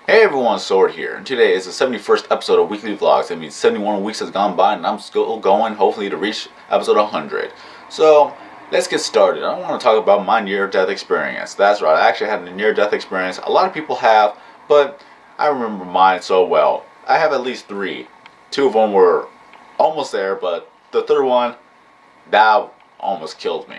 Hey everyone, Sword here, and today is the 71st episode of Weekly Vlogs. That means 71 weeks has gone by and I'm still going, hopefully to reach episode 100. So, let's get started. I want to talk about my near-death experience. That's right, I actually had a near-death experience. A lot of people have, but I remember mine so well. I have at least three. Two of them were almost there, but the third one, that almost killed me.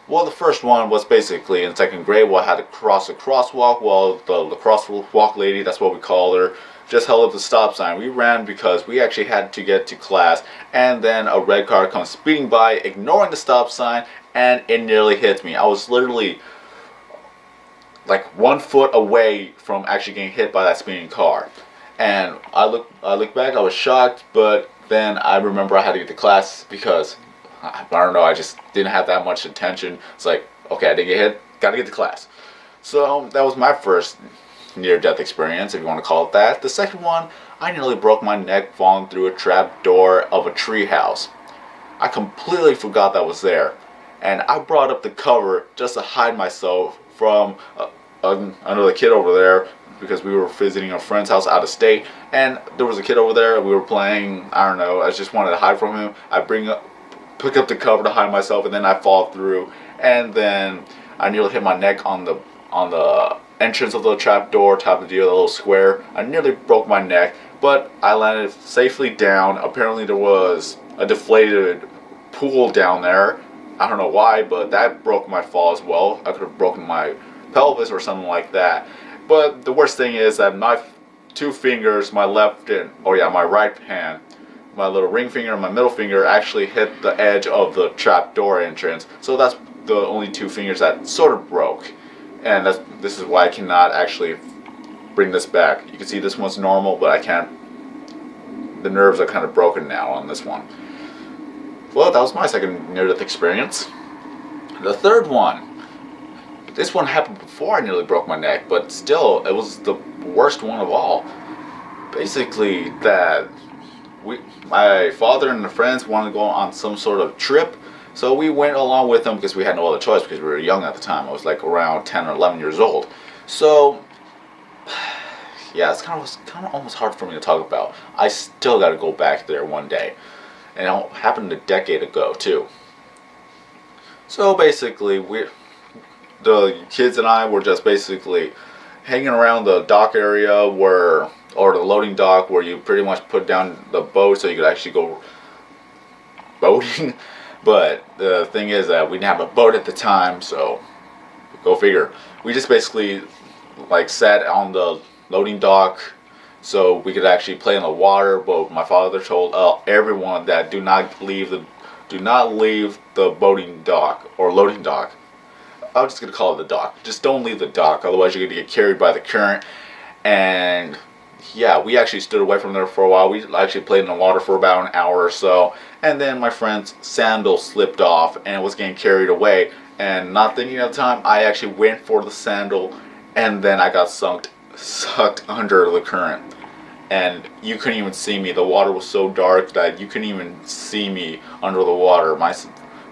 Well, the first one was basically in second grade where I had to cross a crosswalk. Well, the crosswalk lady, that's what we call her, just held up the stop sign. We ran because we actually had to get to class, and then a red car comes speeding by, ignoring the stop sign, and it nearly hit me. I was literally like 1 foot away from actually getting hit by that speeding car. And I look back, I was shocked, but then I remember I had to get to class because I don't know, I just didn't have that much attention. It's like, okay, I didn't get hit, gotta get to class. So that was my first near-death experience, if you want to call it that. The second one, I nearly broke my neck falling through a trap door of a tree house. I completely forgot that was there, and I brought up the cover just to hide myself from another kid over there, because we were visiting a friend's house out of state, and there was a kid over there, and we were playing, I don't know, I just wanted to hide from him. Pick up the cover to hide myself, and then I fall through, and then I nearly hit my neck on the entrance of the trap door, top of the little square. I nearly broke my neck, but I landed safely down. Apparently there was a deflated pool down there. I don't know why, but that broke my fall as well. I could have broken my pelvis or something like that. But the worst thing is that my two fingers, my my right hand, my little ring finger and my middle finger actually hit the edge of the trap door entrance. So that's the only two fingers that sort of broke. And this is why I cannot actually bring this back. You can see this one's normal, but I can't. The nerves are kind of broken now on this one. Well, that was my second near-death experience. The third one. This one happened before I nearly broke my neck, but still, it was the worst one of all. Basically, my father and the friends wanted to go on some sort of trip, so we went along with them because we had no other choice because we were young at the time. I was like around 10 or 11 years old. So, yeah, it's kind of almost hard for me to talk about. I still got to go back there one day, and it happened a decade ago too. So basically, the kids and I were just basically hanging around the dock area or the loading dock where you pretty much put down the boat so you could actually go boating. But the thing is that we didn't have a boat at the time, so go figure. We just basically sat on the loading dock so we could actually play in the water. But my father told everyone that do not leave the boating dock or loading dock. I'm just gonna call it the dock. Just don't leave the dock, otherwise you're gonna get carried by the current. And yeah, we actually stood away from there for a while. We actually played in the water for about an hour or so, and then my friend's sandal slipped off and was getting carried away. And not thinking at the time, I actually went for the sandal, and then I got sucked under the current. And you couldn't even see me. The water was so dark that you couldn't even see me under the water. My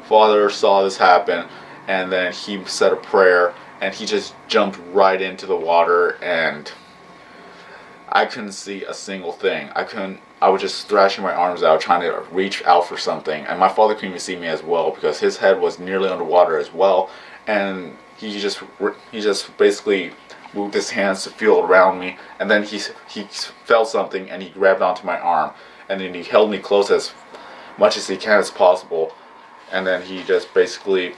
father saw this happen, and then he said a prayer, and he just jumped right into the water, and I couldn't see a single thing. I was just thrashing my arms out, trying to reach out for something, and my father couldn't even see me as well because his head was nearly underwater as well, and he just basically moved his hands to feel around me, and then he felt something, and he grabbed onto my arm, and then he held me close as much as he can as possible, and then he just basically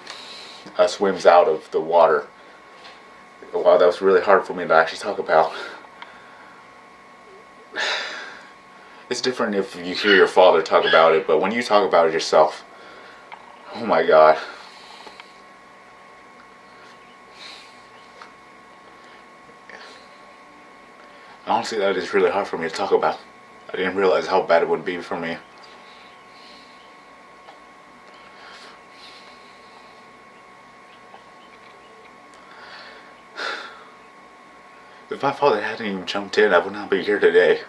swims out of the water. Wow, that was really hard for me to actually talk about. It's different if you hear your father talk about it, but when you talk about it yourself, oh my god. Honestly, that is really hard for me to talk about. I didn't realize how bad it would be for me. If my father hadn't even jumped in, I would not be here today.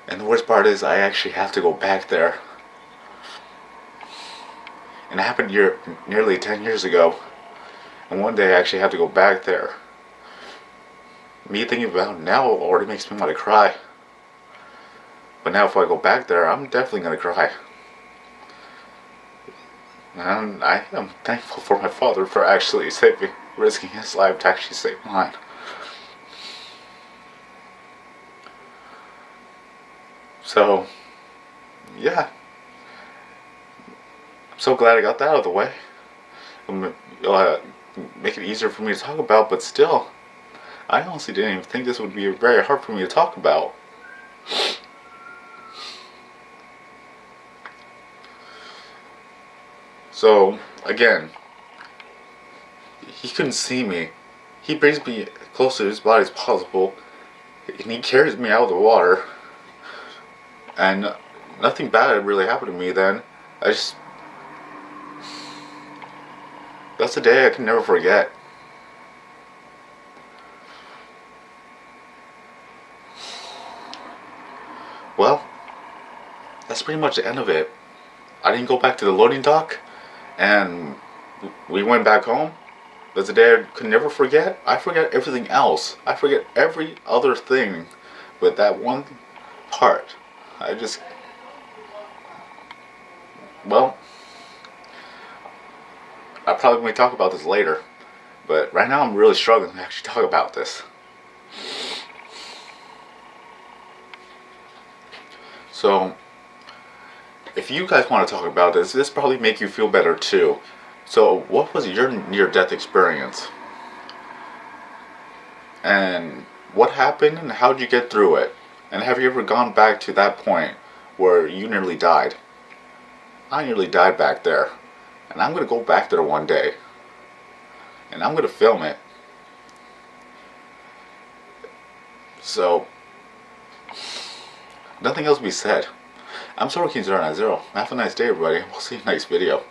And the worst part is I actually have to go back there. And it happened nearly 10 years ago. And one day I actually have to go back there. Me thinking about it now already makes me want to cry. But now if I go back there, I'm definitely going to cry. And I am thankful for my father for actually risking his life to actually save mine. So, yeah. I'm so glad I got that out of the way. It'll make it easier for me to talk about, but still, I honestly didn't even think this would be very hard for me to talk about. So, again, he couldn't see me. He brings me close to his body as possible, and he carries me out of the water. And nothing bad really happened to me then. That's a day I can never forget. Well, that's pretty much the end of it. I didn't go back to the loading dock, and we went back home. That's a day I could never forget. I forget everything else. I forget every other thing, but that one part, well, I probably may talk about this later, but right now I'm really struggling to actually talk about this. So, if you guys want to talk about this probably make you feel better too. So, what was your near-death experience? And what happened and how did you get through it? And have you ever gone back to that point where you nearly died? I nearly died back there. And I'm going to go back there one day. And I'm going to film it. So, nothing else to be said. I'm Sorokins090. Have a nice day, everybody. We'll see you in the next video.